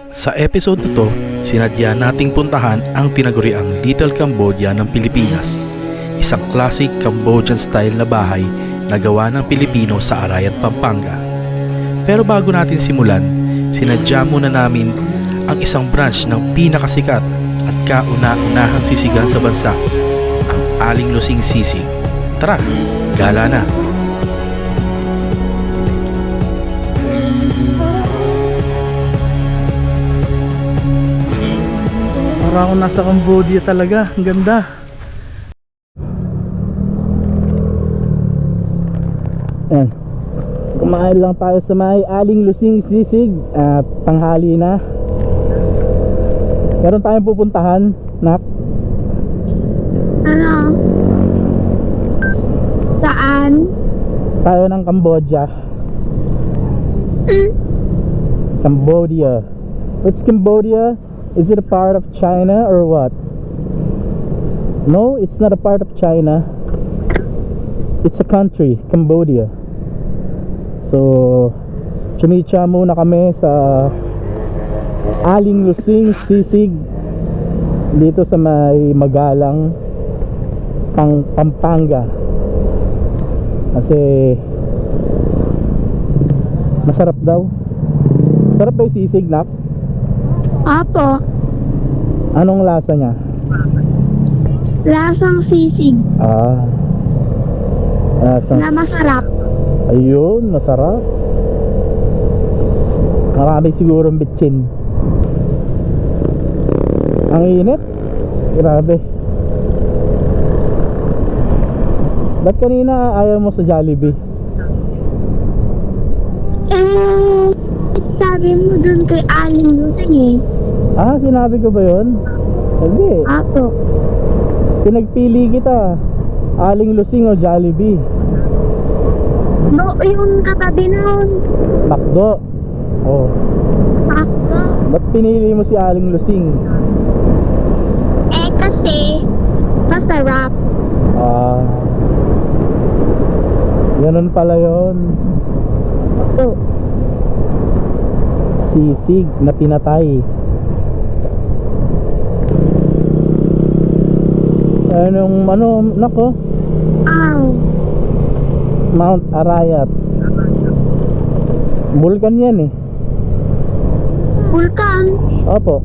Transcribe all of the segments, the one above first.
Sa episode na to, sinadya nating puntahan ang tinaguriang Little Cambodia ng Pilipinas, isang classic Cambodian style na bahay na gawa ng Pilipino sa Arayat, Pampanga. Pero bago natin simulan, sinadya muna namin ang isang branch ng pinakasikat at kauna-unahang sisigan sa bansa, ang Aling Lusing Sisig. Tara, gala na! Para ako nasa Cambodia talaga, ang ganda. Ayan. Kumain lang tayo sa may Aling Lusing Sisig at tanghali na. Meron tayong pupuntahan, Nak. Ano? Saan? Tayo ng Cambodia. Cambodia. What's Cambodia? Is it a part of China or what? No, it's not a part of China. It's a country, Cambodia. So, chumicha muna kami sa Aling Lusing Sisig dito sa may Magalang, Pampanga. Kasi masarap daw. Sarap daw yung sisig, Nak. Apo, Anong lasa niya? lasang sisig Lasang. na masarap. Ayun, masarap. Marami sigurong bitchin. Ang init. Grabe. Ba't kanina ayaw mo sa Jollibee? Sabi mo dun kay Aling Lusing eh. Sinabi ko ba yun? Hindi. Apo, Pinagpili kita, Aling Lusing o Jollibee. no, yung katabi nun. Makdo. Oh. Ako. Ba't pinili mo si Aling Lusing? Kasi masarap. Ganun pala yun. Apo. Sisig na pinatay. Nako, Mount Arayat. Bulkan yan eh. Vulkan. Opo,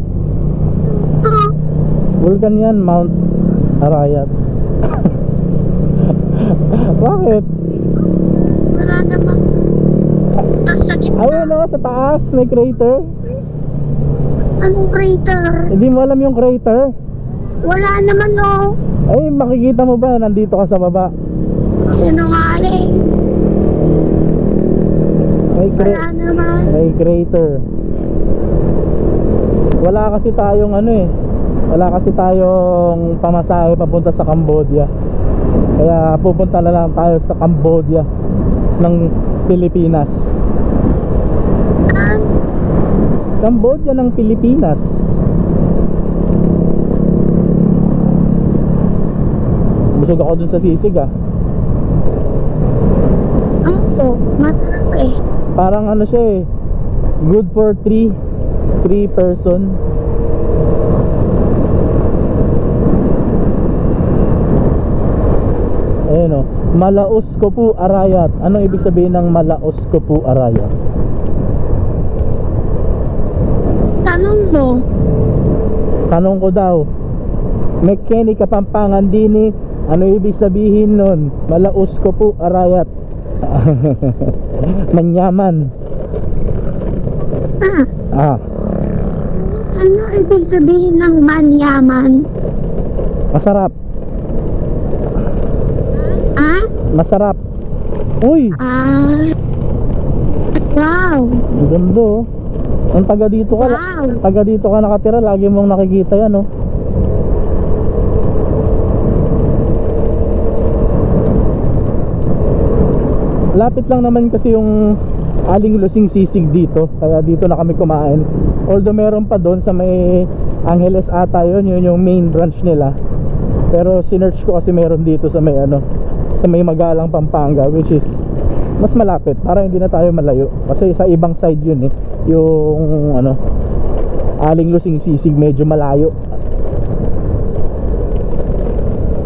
Ah, bulkan yan, Mount Arayat. Bakit? wala namang butas sa gitna. Ayun o, sa taas may crater. Anong crater? Hindi mo alam yung crater? Wala naman no. Ay, makikita mo ba nandito ka sa baba? Sinungaling. Wala naman. May crater. Wala kasi tayong wala kasi tayong pamasahe papunta sa Cambodia. Kaya pupunta na lang tayo sa Cambodia ng Pilipinas. Cambodia ng Pilipinas. Busog ako dun sa sisig Opo, masarap eh. Parang siya good for 3 person. Ayun Malaos ko po Arayat. Anong ibig sabihin ng Malaos ko po Arayat? Tanong mo. Tanong ko daw, Mekeni Kapampangan dini, ano ibig sabihin nun? Malaos ko po Arayat. Manyaman. Ano ibig sabihin ng manyaman? Masarap. Masarap. Uy, Wow. ang ganda Ang taga dito ka, Wow. taga dito ka nakatira, lagi mong nakikita yan Lapit lang naman kasi yung Aling Lusing Sisig dito, kaya dito na kami kumain. Although meron pa doon sa may Angeles ata yun yung main branch nila. Pero sinearch ko kasi meron dito sa may sa may Magalang, Pampanga, which is mas malapit para hindi na tayo malayo kasi sa ibang side yun yung Aling Lusing Sisig medyo malayo.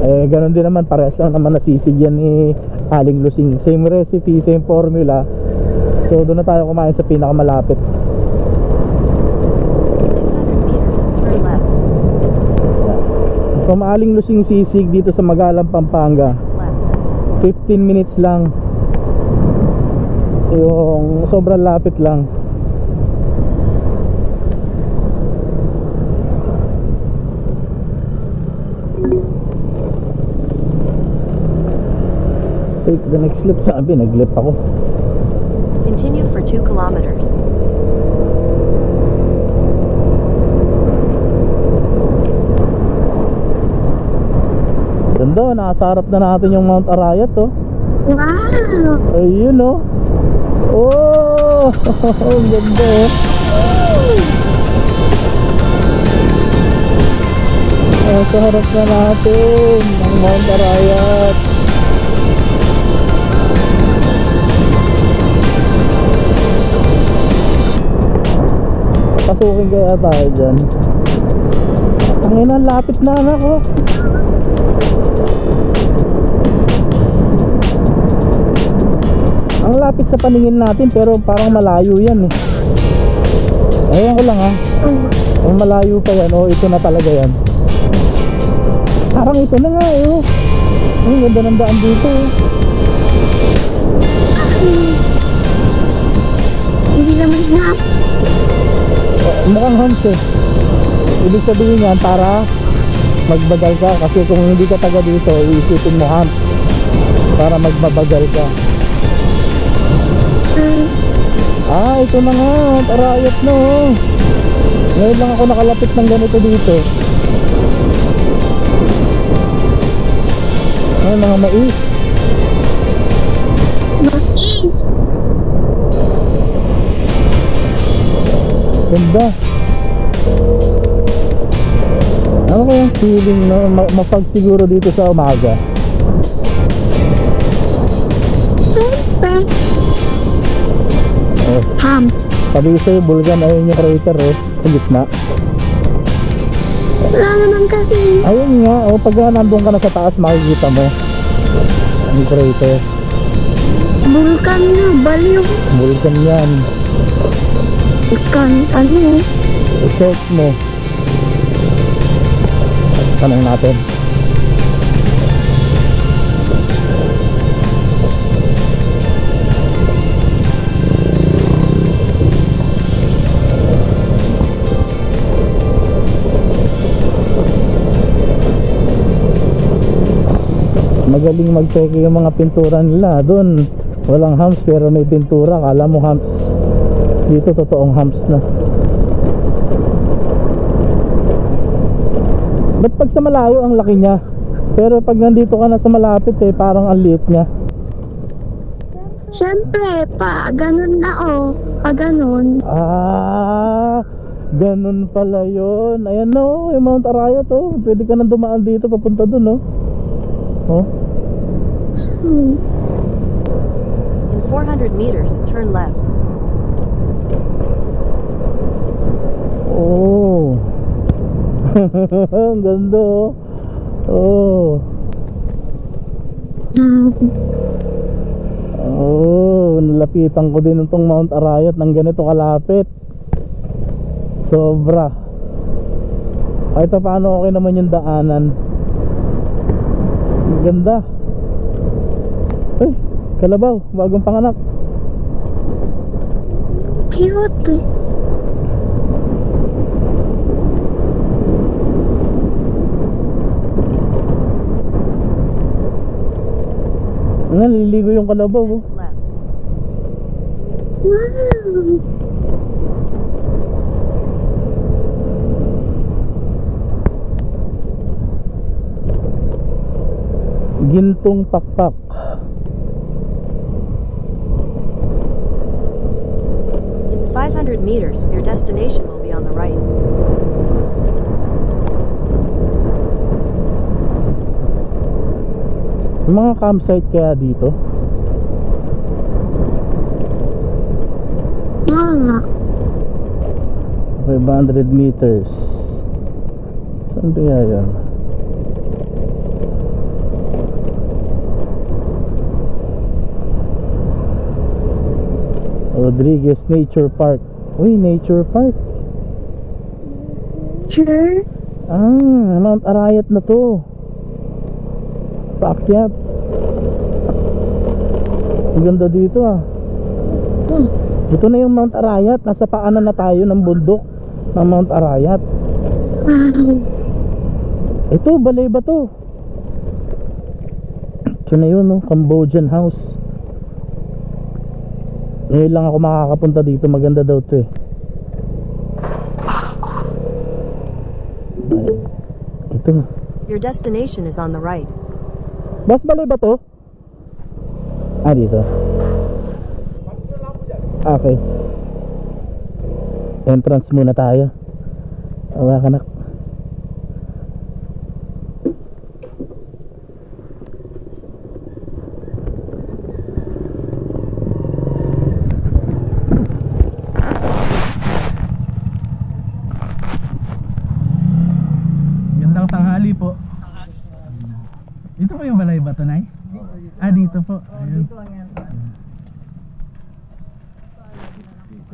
Ganun din naman, parehas lang naman na sisig yan ni Aling Lusing. Same recipe, same formula. So doon na tayo kumain sa pinakamalapit. 200 meters, turn left. From Aling Lusing Sisig dito sa Magalang, Pampanga, Left. 15 minutes lang. Yung sobrang lapit lang. Take the next lip. Sabi, naglip ako. Continue for 2 kilometers. Ganda, nasa harap na natin yung Mount Arayat, oh. Wow! Ayun, oh. Oh! Ang ganda, oh. Nasa harap na natin ang Mount Arayat. Pasukin kaya tayo dyan. Tangina, lapit na anak, oh. Ang lapit sa paningin natin pero parang malayo yan eh. Ayan ko lang ha. Ang malayo pa yan, oh, ito na talaga yan. Parang ito na nga eh, oh. Ang ganda ng daan dito, oh. Hindi naman snaps. Mukhang Hams eh. Ibig sabihin yan para magbagal ka. Kasi kung hindi ka taga dito, iisipin mo Hams para magbabagal ka. Ito na nga, Arayat na, oh. Ngayon lang ako nakalapit ng ganito dito. Ay, mga mais. Mais! Ganda. Ano kayang feeling na mapagsiguro dito sa umaga? Siyempre. Oh, Ham. sabi ko sa'yo, Bulgan, ayun yung crater, oh. Sa gitna. Wala naman kasi. Ayun nga, oh, pag nandun ka na sa taas, makikita mo yung crater. Vulkan na. Baliw. Bulkan yan. Vulkan. Ano? I-search mo. Tanong natin. Magaling mag-check yung mga pintura nila. Doon walang humps pero may pintura. Kala mo humps. Dito totoong humps na. Ba't pag sa malayo ang laki niya? Pero pag nandito ka na sa malapit eh, parang ang liit niya. Siyempre, pa ganun na oh. Pa ganun. Ganun pala yun. Ayan na, oh, yung Mount Arayat, oh. Pwede ka nang dumaan dito papunta dun, oh. Oh. In 400 meters, turn left. Oh. Ang ganda, oh. Oh. Oh, nalapitan ko din itong Mount Arayat ng ganito kalapit. Sobra. Kahit pa paano okay naman yung daanan. Ang ganda. Ay, kalabaw, bagong panganak. Cute. Naliligo yung kalabaw, oh. Next left. Wow. Gintong Pakpak. In 500 meters, your destination will be on the right. Mga campsite kaya dito? Nga. Okay, 500 meters. Saan kaya yan? Rodriguez Nature Park. Uy, Nature Park. Sure? Mount Arayat na to. Paakyat. Ang ganda dito ah. Ito na yung Mount Arayat. Nasa paanan na tayo ng bundok ng Mount Arayat. Wow. Ito, balay ba to? Ito na yun, no? Cambodian house. Ngayon lang ako makakapunta dito. Maganda daw to eh. Ay, ito. Your destination is on the right. Boss, balay ba to? Dito. Okay. Entrance muna tayo. Awa ka na. Gandang tanghali po. Dito po yung balay ba to, Nay? Dito po. Ayun.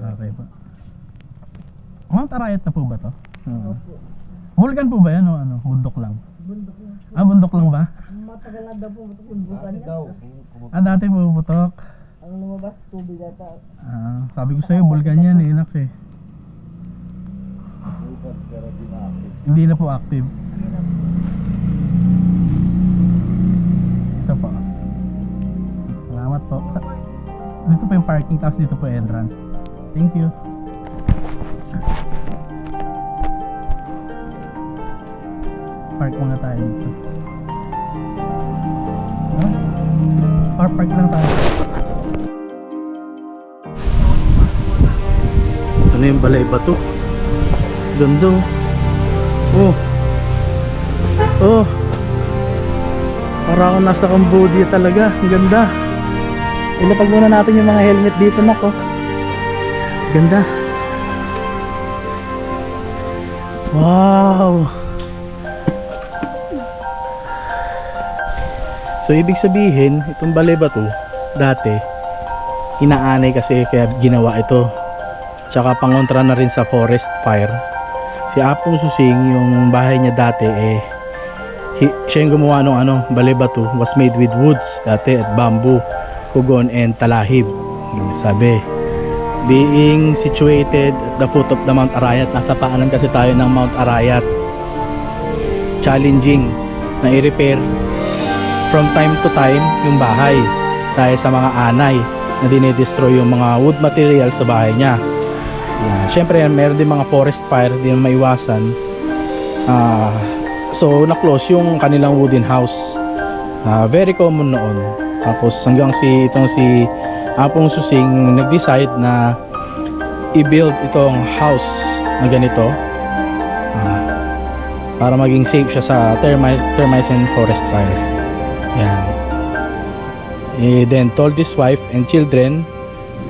Okay po. Mount Arayat na po ba to? Vulcan po ba yan o ano? Bundok lang? Bundok lang. Bundok lang ba? Matagal na daw po yung bukan niya. Dati po putok. Ang lumabas, tubig ata. Sabi ko sa'yo, vulkan yan eh, inak eh. Hindi na po active. Ito po. Salamat po. Dito po yung parking, tapos dito po yung entrance. Thank you. Park muna tayo dito. Park lang tayo. Ito na yung balay bato. Ganda oh. Oh. Para akong nasa Cambodia talaga. Ang ganda. Ilapag muna natin yung mga helmet dito, nako. Ganda. Wow. So ibig sabihin, itong balay bato dati inaanay kasi kaya ginawa ito. Tsaka pangontra na rin sa forest fire. Si Apong Susing, yung bahay niya dati siya yung gumawa ng balay bato, was made with woods dati at bamboo, kugon and talahib. Sabi, being situated at the foot of the Mount Arayat, nasa paanan kasi tayo ng Mount Arayat, challenging na i-repair from time to time yung bahay dahil sa mga anay na dinidestroy yung mga wood material sa bahay niya. Siyempre meron din mga forest fire, din maiwasan. So na-close yung kanilang wooden house. Very common noon. Tapos hanggang si Apong Susing nag-decide na i-build itong house na ganito para maging safe siya sa termites and forest fire. Yan. Then told his wife and children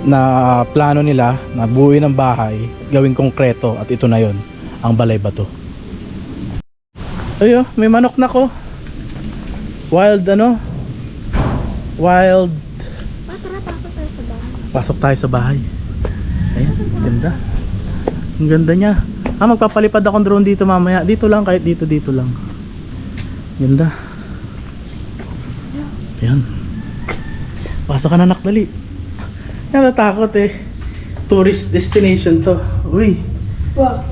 na plano nila na buuin ang bahay, gawing konkreto, at ito na yon, ang balay bato. Ayo, may manok na ko. Wild wild. Tara, pasok tayo sa bahay. Pasok tayo sa bahay. Ayan, ganda. Ang ganda niya. Magpapalipad akong drone dito mamaya. Dito lang, kahit dito lang. Ganda. Ayan. Pasok ka na, anak, dali. Natatakot eh. Tourist destination to. Uy. Wow.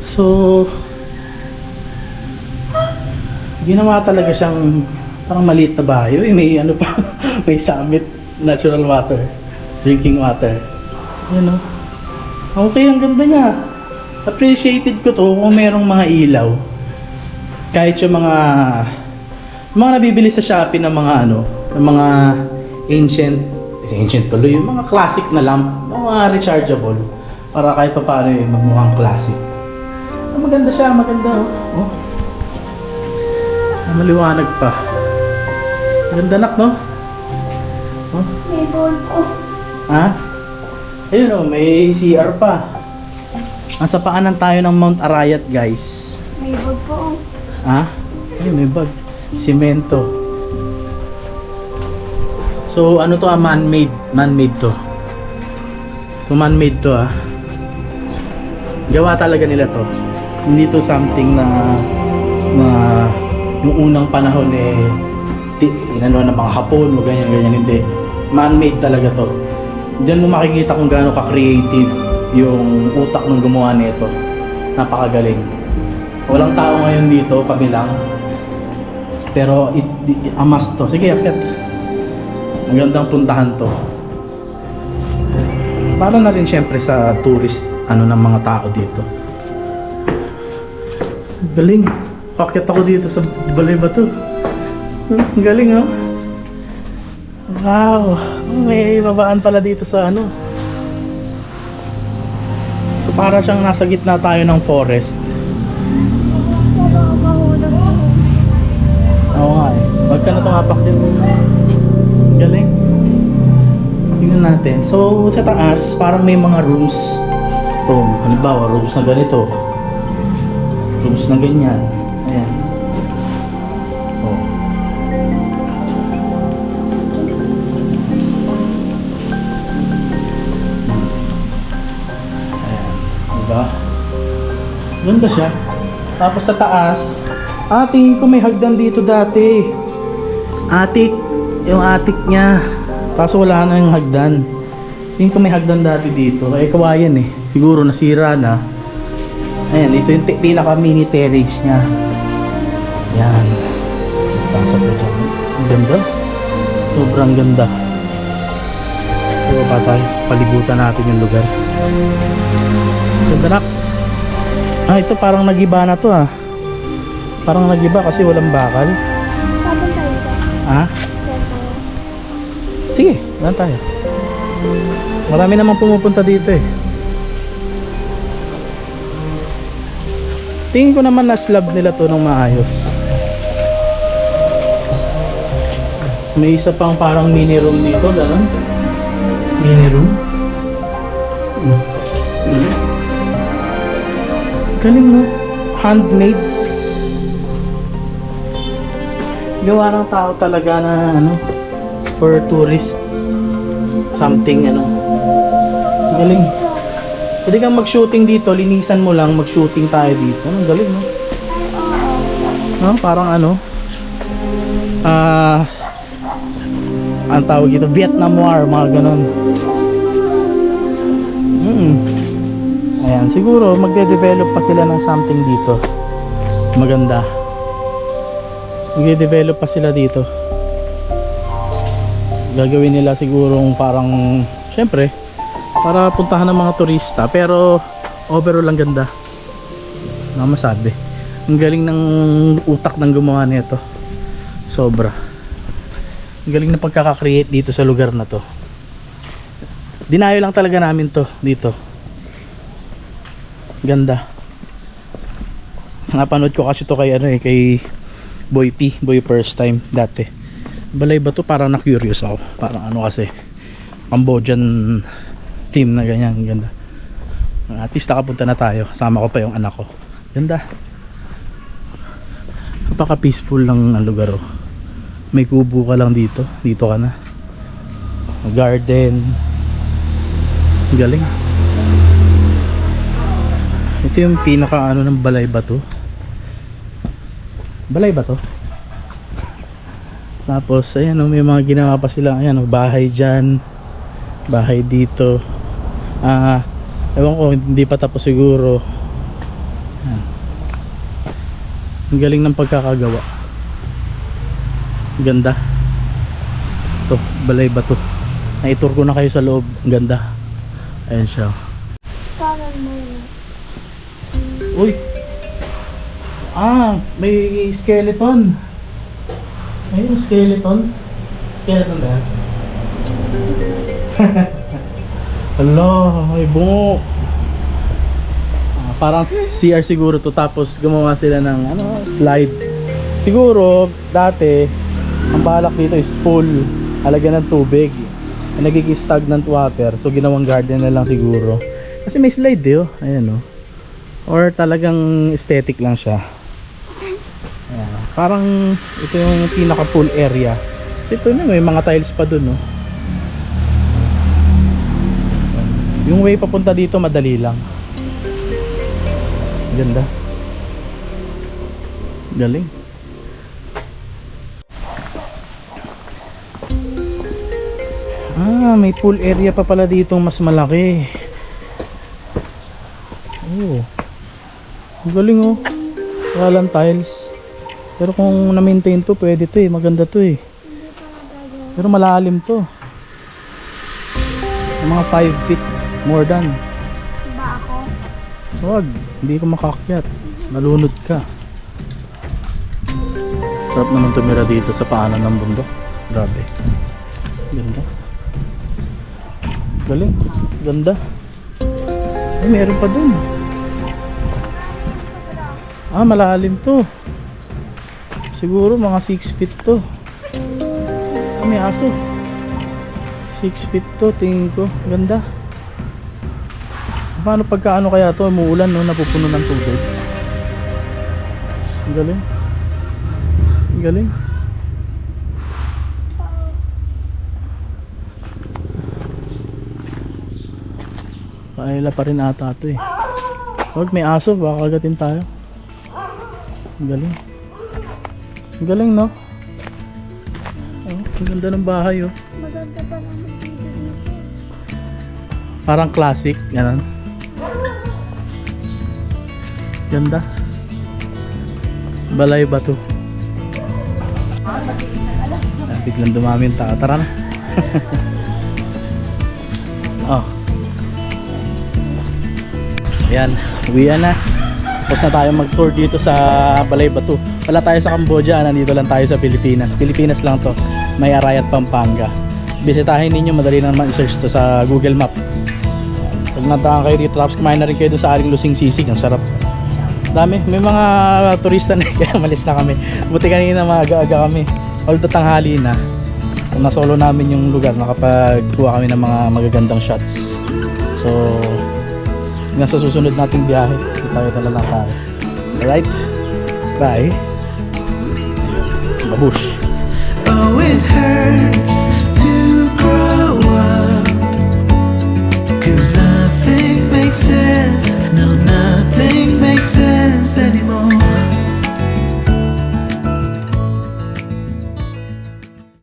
So ginawa talaga siyang parang maliit na bahay. Uy, may pa. May summit, natural water, drinking water. Ayan o. Okay, ang ganda niya. Appreciated ko to kung merong mga ilaw. Kahit yung mga nabibili sa Shopee ng mga ng mga ancient tuloy, yung mga classic na lamp, mga rechargeable, para kahit pa paano magmukhang classic. Maganda siya, maganda oh. Maliwanag pa. Maganda, nak, no? Oh. May ball po. Ha? Ayun oh, may CR pa. Nasa paanan tayo ng Mount Arayat, guys. May bag po. Ha? Ay, may bag. Simento. So, ano to, man-made. Man-made to. So, man-made to, Gawa talaga nila to. Hindi to something na yung unang panahon inano ng mga Hapon o ganyan, hindi. Man-made talaga to. Diyan mo makikita kung gaano ka-creative yung utak ng gumawa nito. Napakagaling. Walang tao ngayon dito, kami lang. Pero amas to. Sige, akit. Magandang puntahan to. Para na rin syempre sa tourist ng mga tao dito. Galing. Akit ako dito sa balay ba to? Galing, oh. Wow. May babaan pala dito sa So para siyang nasa gitna tayo ng forest. Oo nga eh. Wag ka na tumapak din. Galing. Tingnan natin. So sa taas, parang may mga rooms. Ito, halimbawa, rooms na ganito. Rooms na ganyan. Ayan. Oh. Diba? Ganda siya. Tapos sa taas, tingin ko may hagdan dito dati. Attic, yung attic niya. Kaso wala na yung hagdan. Tingin ko may hagdan dati dito. Kaya kawayan eh. Siguro nasira na. Ayan, ito yung pinaka mini terrace niya. Yan. Pasok ko dyan. Ang ganda. Sobrang ganda. So pa tayo. Palibutan natin yung lugar. Ganda na. Ito parang nagiba na to Parang nagiba kasi walang bakal. Sabon tayo ba? Ha? Sige, saan tayo? Marami namang pumupunta dito eh. Tingin ko naman na slab nila to ng maayos. May isa pang parang mini room dito, gano'n? Mini room? Galing, no? Handmade. Gawa ng tao talaga na for tourist something galing. Pwede kang mag-shooting dito, linisan mo lang, mag-shooting tayo dito. Galing, no? No, parang ang tawag dito, Vietnam War, mga ganon. Ayan, siguro magde-develop pa sila ng something dito. Maganda. Magde-develop pa sila dito. Gagawin nila sigurong parang, syempre, para puntahan ng mga turista. Pero overall ang ganda. Ano masabi? Ang galing ng utak ng gumawa nito. Sobra. Ang galing na pagkaka-create dito sa lugar na to. Dinayo lang talaga namin to dito. Ganda. Napanood ko kasi to kay kay Boy P, Boy First Time dati. Balay ba to? Parang na-curious ako. Parang kasi Cambodian team na ganyan. Ganda. At least nakapunta na tayo. Kasama ko pa yung anak ko. Ganda. Napaka peaceful lang ang lugar. May kubo ka lang dito. Dito ka na. Garden. Galing. Ito yung pinaka ng balay ba to? Balay ba to? Tapos ayan may mga ginawa pa sila. Ayan bahay dyan. Bahay dito. Ewan ko, hindi pa tapos siguro. Ayan. Ang galing ng pagkakagawa. Ganda. Ito, balay ba to? Naitur ko na kayo sa loob. Ang ganda. Ayan siya. Parang may... Uy! May skeleton. Ayun, skeleton. Skeleton ba yan? Hala, may bungo. Parang CR siguro to. Tapos gumawa sila ng slide. Siguro dati ang balak dito is pool, halagyan ng tubig, nagiging stagnant water. So ginawang garden na lang siguro. Kasi may slide ayan Or talagang aesthetic lang siya? Ayan. Parang ito yung pinaka pool area. Kasi ito na, may mga tiles pa dun, no? Yung way papunta dito madali lang. Ganda. Galing. May pool area pa pala dito mas malaki. Oh. Ang galing, oh. Walang tiles. Pero kung na-maintain to, pwede to eh. Maganda to eh. Pero malalim to. Mga 5 feet. More than. Ba ako? Wag, hindi ka makakyat. Malunod ka. Sarap naman tumira dito sa paanan ng bundok. Grabe. Ganda. Galing. Ganda. Ay, meron pa dun. Malalim to. Siguro mga 6 feet to. May aso. 6 feet to, tingin ko. Ganda. Paano pagka ano kaya to, umuulan, no, napupuno ng tubig. Ang galing. Ang galing. Paila pa rin ata ito eh. Huwag, may aso, baka kagatin tayo. Ang galing. Ang galing, no? Oh, ang ganda ng bahay, oh. Maganda pa naman dito. Parang classic, ganun. Ganda. Balay ba to? Biglang dumami yung tao. Tara na. Oh. Ayan, uwian na. Tapos na tayo mag-tour dito sa Balay Batu. Wala tayo sa Cambodia, nandito lang tayo sa Pilipinas. Pilipinas lang to. May Arayat, Pampanga. Bisitahin ninyo, madali na naman i-search to sa Google Map. Pag natakan kayo dito, tapos kumain na rin kayo doon sa Aling Lusing Sisig. Ang sarap. Dami, may mga turista na kaya malis na kami. Buti kanina maaga-aga kami. Although tanghali na. Kung nasolo namin yung lugar, nakapagkuha kami ng mga magagandang shots. So, hanggang sa susunod nating biyahe, tayo lang tayo. Alright? Bye! Babush! Oh, it hurts